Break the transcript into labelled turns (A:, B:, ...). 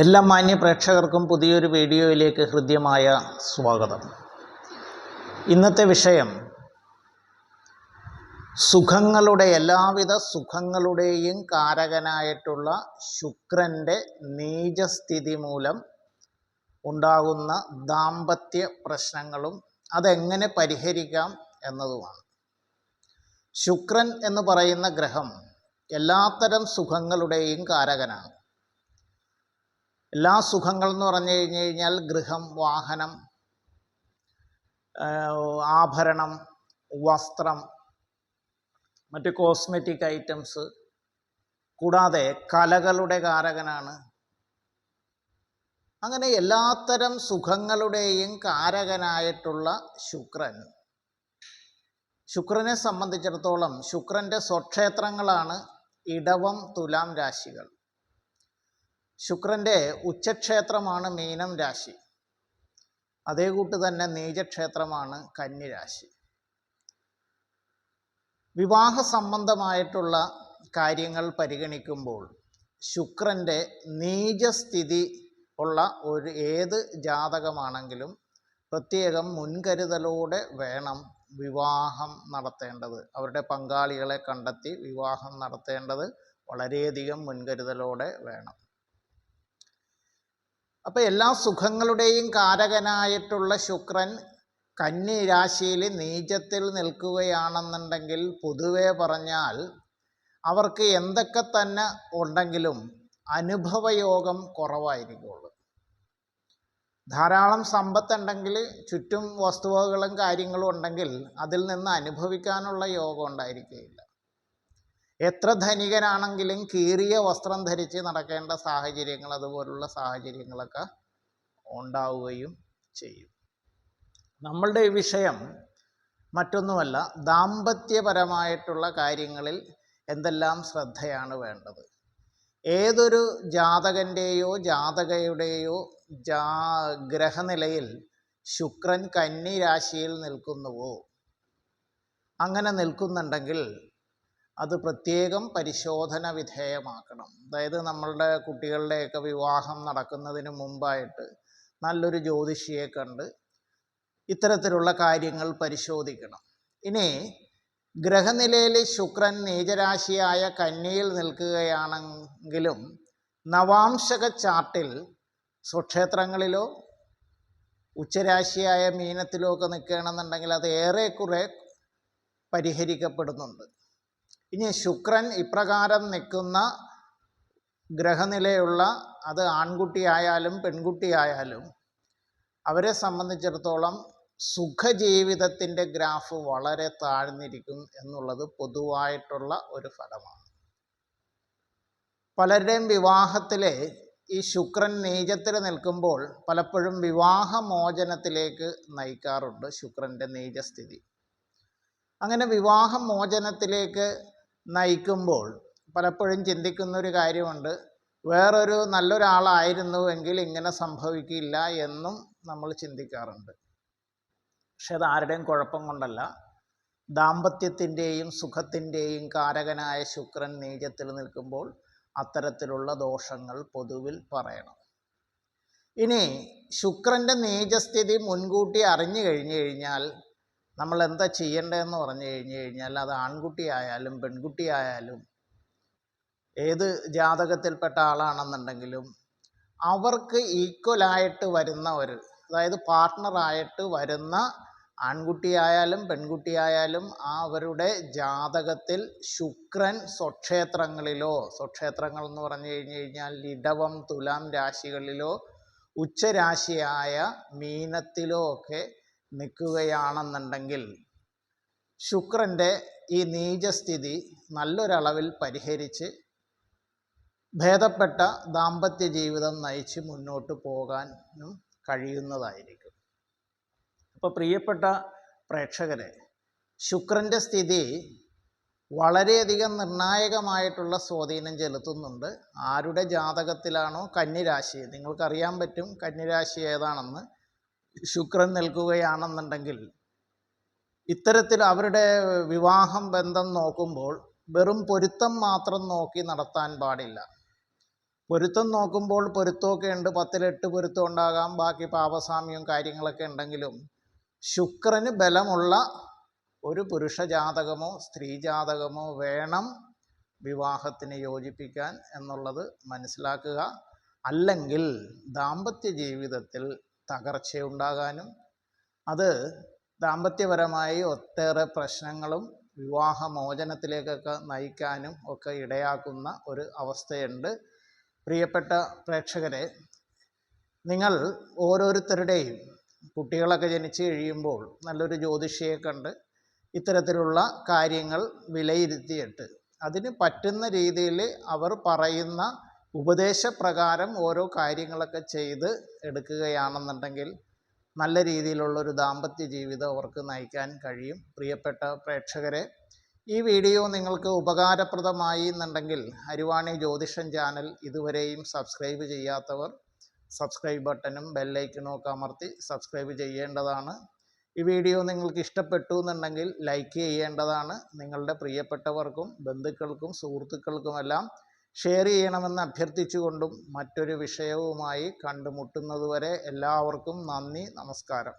A: എല്ലാ മാന്യ പ്രേക്ഷകർക്കും പുതിയൊരു വീഡിയോയിലേക്ക് ഹൃദ്യമായ സ്വാഗതം. ഇന്നത്തെ വിഷയം സുഖങ്ങളുടെ എല്ലാവിധ സുഖങ്ങളുടെയും കാരകനായിട്ടുള്ള ശുക്രൻ്റെ നീചസ്ഥിതി മൂലം ഉണ്ടാകുന്ന ദാമ്പത്യ പ്രശ്നങ്ങളും അതെങ്ങനെ പരിഹരിക്കാം എന്നതുമാണ്. ശുക്രൻ എന്ന് പറയുന്ന ഗ്രഹം എല്ലാത്തരം സുഖങ്ങളുടെയും കാരകനാണ്. എല്ലാ സുഖങ്ങൾ എന്ന് പറഞ്ഞു കഴിഞ്ഞാൽ ഗൃഹം, വാഹനം, ആഭരണം, വസ്ത്രം, മറ്റ് കോസ്മെറ്റിക് ഐറ്റംസ്, കൂടാതെ കലകളുടെ കാരകനാണ്. അങ്ങനെ എല്ലാത്തരം സുഖങ്ങളുടെയും കാരകനായിട്ടുള്ള ശുക്രനെ സംബന്ധിച്ചിടത്തോളം ശുക്രൻ്റെ സ്വക്ഷേത്രങ്ങളാണ് ഇടവം, തുലാം രാശികൾ. ശുക്രൻ്റെ ഉച്ചക്ഷേത്രമാണ് മീനം രാശി. അതേ കൂട്ട് തന്നെ നീചക്ഷേത്രമാണ് കന്നി രാശി. വിവാഹ സംബന്ധമായിട്ടുള്ള കാര്യങ്ങൾ പരിഗണിക്കുമ്പോൾ ശുക്രൻ്റെ നീചസ്ഥിതി ഉള്ള ഏത് ജാതകമാണെങ്കിലും പ്രത്യേകം മുൻകരുതലോടെ വേണം വിവാഹം നടത്തേണ്ടത്. അവരുടെ പങ്കാളികളെ കണ്ടെത്തി വിവാഹം നടത്തേണ്ടത് വളരെയധികം മുൻകരുതലോടെ വേണം. അപ്പോൾ എല്ലാ സുഖങ്ങളുടെയും കാരകനായിട്ടുള്ള ശുക്രൻ കന്നി രാശിയിൽ നീചത്തിൽ നിൽക്കുകയാണെന്നുണ്ടെങ്കിൽ പൊതുവെ പറഞ്ഞാൽ അവർക്ക് എന്തൊക്കെ തന്നെ ഉണ്ടെങ്കിലും അനുഭവയോഗം കുറവായിരിക്കുള്ളൂ. ധാരാളം സമ്പത്തുണ്ടെങ്കിൽ, ചുറ്റും വസ്തുവകകളും കാര്യങ്ങളും ഉണ്ടെങ്കിൽ അതിൽ നിന്ന് അനുഭവിക്കാനുള്ള യോഗം ഉണ്ടായിരിക്കുകയില്ല. എത്ര ധനികനാണെങ്കിലും കീറിയ വസ്ത്രം ധരിച്ച് നടക്കേണ്ട സാഹചര്യങ്ങൾ, അതുപോലുള്ള സാഹചര്യങ്ങളൊക്കെ ഉണ്ടാവുകയും ചെയ്യും. നമ്മളുടെ വിഷയം മറ്റൊന്നുമല്ല, ദാമ്പത്യപരമായിട്ടുള്ള കാര്യങ്ങളിൽ എന്തെല്ലാം ശ്രദ്ധയാണ് വേണ്ടത്. ഏതൊരു ജാതകൻ്റെയോ ജാതകയുടെയോ ഗ്രഹനിലയിൽ ശുക്രൻ കന്നി രാശിയിൽ നിൽക്കുന്നുവോ, അങ്ങനെ നിൽക്കുന്നുണ്ടെങ്കിൽ അത് പ്രത്യേകം പരിശോധന വിധേയമാക്കണം. അതായത് നമ്മളുടെ കുട്ടികളുടെയൊക്കെ വിവാഹം നടക്കുന്നതിന് മുമ്പായിട്ട് നല്ലൊരു ജ്യോതിഷിയെ കണ്ട് ഇത്തരത്തിലുള്ള കാര്യങ്ങൾ പരിശോധിക്കണം. ഇനി ഗ്രഹനിലയിൽ ശുക്രൻ നീചരാശിയായ കന്നിയിൽ നിൽക്കുകയാണെങ്കിലും നവാംശക ചാർട്ടിൽ സ്വക്ഷേത്രങ്ങളിലോ ഉച്ചരാശിയായ മീനത്തിലോ ഒക്കെ നിൽക്കുകയാണെന്നുണ്ടെങ്കിൽ അത് ഏറെക്കുറെ പരിഹരിക്കപ്പെടുന്നുണ്ട്. ഇനി ശുക്രൻ ഇപ്രകാരം നിൽക്കുന്ന ഗ്രഹനിലയുള്ള അത് ആൺകുട്ടിയായാലും പെൺകുട്ടിയായാലും അവരെ സംബന്ധിച്ചിടത്തോളം സുഖജീവിതത്തിൻ്റെ ഗ്രാഫ് വളരെ താഴ്ന്നിരിക്കും എന്നുള്ളത് പൊതുവായിട്ടുള്ള ഒരു ഫലമാണ്. പലരുടെയും വിവാഹത്തിലെ ഈ ശുക്രൻ നീചത്തിൽ നിൽക്കുമ്പോൾ പലപ്പോഴും വിവാഹമോചനത്തിലേക്ക് നയിക്കാറുണ്ട് ശുക്രൻ്റെ നീചസ്ഥിതി. അങ്ങനെ വിവാഹമോചനത്തിലേക്ക് നയിക്കുമ്പോൾ പലപ്പോഴും ചിന്തിക്കുന്നൊരു കാര്യമുണ്ട്, വേറൊരു നല്ലൊരാളായിരുന്നുവെങ്കിൽ ഇങ്ങനെ സംഭവിക്കില്ല എന്നും നമ്മൾ ചിന്തിക്കാറുണ്ട്. പക്ഷെ അത് ആരുടെയും കുഴപ്പം കൊണ്ടല്ല. ദാമ്പത്യത്തിൻ്റെയും സുഖത്തിൻ്റെയും കാരകനായ ശുക്രൻ നീചത്തിൽ നിൽക്കുമ്പോൾ അത്തരത്തിലുള്ള ദോഷങ്ങൾ പൊതുവിൽ പറയണം. ഇനി ശുക്രൻ്റെ നീചസ്ഥിതി മുൻകൂട്ടി അറിഞ്ഞു കഴിഞ്ഞു കഴിഞ്ഞാൽ നമ്മൾ എന്താ ചെയ്യേണ്ടതെന്ന് പറഞ്ഞു കഴിഞ്ഞാൽ അത് ആൺകുട്ടിയായാലും പെൺകുട്ടിയായാലും ഏത് ജാതകത്തിൽപ്പെട്ട ആളാണെന്നുണ്ടെങ്കിലും അവർക്ക് ഈക്വലായിട്ട് വരുന്നവർ, അതായത് പാർട്ട്ണറായിട്ട് വരുന്ന ആൺകുട്ടിയായാലും പെൺകുട്ടിയായാലും അവരുടെ ജാതകത്തിൽ ശുക്രൻ സ്വക്ഷേത്രങ്ങളിലോ, സ്വക്ഷേത്രങ്ങൾ എന്ന് പറഞ്ഞു കഴിഞ്ഞാൽ ഇടവം, തുലാം രാശികളിലോ ഉച്ചരാശിയായ മീനത്തിലോ ഒക്കെ നിൽക്കുകയാണെന്നുണ്ടെങ്കിൽ ശുക്രൻ്റെ ഈ നീചസ്ഥിതി നല്ലൊരളവിൽ പരിഹരിച്ച് ഭേദപ്പെട്ട ദാമ്പത്യ ജീവിതം നയിച്ച് മുന്നോട്ട് പോകാനും കഴിയുന്നതായിരിക്കും. അപ്പോൾ പ്രിയപ്പെട്ട പ്രേക്ഷകരെ, ശുക്രൻ്റെ സ്ഥിതി വളരെയധികം നിർണായകമായിട്ടുള്ള സ്വാധീനം ചെലുത്തുന്നുണ്ട്. ആരുടെ ജാതകത്തിലാണോ കന്നിരാശി, നിങ്ങൾക്കറിയാൻ പറ്റും കന്നിരാശി ഏതാണെന്ന്. ശുക്രൻ നിൽക്കുകയാണെന്നുണ്ടെങ്കിൽ ഇത്തരത്തിൽ അവരുടെ വിവാഹം ബന്ധം നോക്കുമ്പോൾ വെറും പൊരുത്തം മാത്രം നോക്കി നടത്താൻ പാടില്ല. പൊരുത്തം നോക്കുമ്പോൾ പൊരുത്തമൊക്കെ ഉണ്ട്, 10-8 പൊരുത്തം ഉണ്ടാകാം, ബാക്കി പാപസാമ്യവും കാര്യങ്ങളൊക്കെ ഉണ്ടെങ്കിലും ശുക്രന് ബലമുള്ള ഒരു പുരുഷ ജാതകമോ സ്ത്രീ ജാതകമോ വേണം വിവാഹത്തിന് യോജിപ്പിക്കാൻ എന്നുള്ളത് മനസ്സിലാക്കുക. അല്ലെങ്കിൽ ദാമ്പത്യ ജീവിതത്തിൽ തകർച്ചയുണ്ടാകാനും അത് ദാമ്പത്യപരമായി ഒട്ടേറെ പ്രശ്നങ്ങളും വിവാഹമോചനത്തിലേക്കൊക്കെ നയിക്കാനും ഒക്കെ ഇടയാക്കുന്ന ഒരു അവസ്ഥയുണ്ട്. പ്രിയപ്പെട്ട പ്രേക്ഷകരെ, നിങ്ങൾ ഓരോരുത്തരുടെയും കുട്ടികളൊക്കെ ജനിച്ചു കഴിയുമ്പോൾ നല്ലൊരു ജ്യോതിഷിയെ കണ്ട് ഇത്തരത്തിലുള്ള കാര്യങ്ങൾ വിലയിരുത്തിയിട്ട് അതിന് പറ്റുന്ന രീതിയിൽ അവർ പറയുന്ന ഉപദേശപ്രകാരം ഓരോ കാര്യങ്ങളൊക്കെ ചെയ്ത് എടുക്കുകയാണെന്നുണ്ടെങ്കിൽ നല്ല രീതിയിലുള്ളൊരു ദാമ്പത്യ ജീവിതം അവർക്ക് നയിക്കാൻ കഴിയും. പ്രിയപ്പെട്ട പ്രേക്ഷകരെ, ഈ വീഡിയോ നിങ്ങൾക്ക് ഉപകാരപ്രദമായി എന്നുണ്ടെങ്കിൽ അരുവാണി ജ്യോതിഷം ചാനൽ ഇതുവരെയും സബ്സ്ക്രൈബ് ചെയ്യാത്തവർ സബ്സ്ക്രൈബ് ബട്ടണും ബെല്ലൈക്കണും ഒക്കെ അമർത്തി സബ്സ്ക്രൈബ് ചെയ്യേണ്ടതാണ്. ഈ വീഡിയോ നിങ്ങൾക്ക് ഇഷ്ടപ്പെട്ടു എന്നുണ്ടെങ്കിൽ ലൈക്ക് ചെയ്യേണ്ടതാണ്. നിങ്ങളുടെ പ്രിയപ്പെട്ടവർക്കും ബന്ധുക്കൾക്കും സുഹൃത്തുക്കൾക്കുമെല്ലാം ഷെയർ ചെയ്യണമെന്ന് അഭ്യർത്ഥിച്ചുകൊണ്ടും മറ്റൊരു വിഷയവുമായി കണ്ടുമുട്ടുന്നതുവരെ എല്ലാവർക്കും നന്ദി, നമസ്കാരം.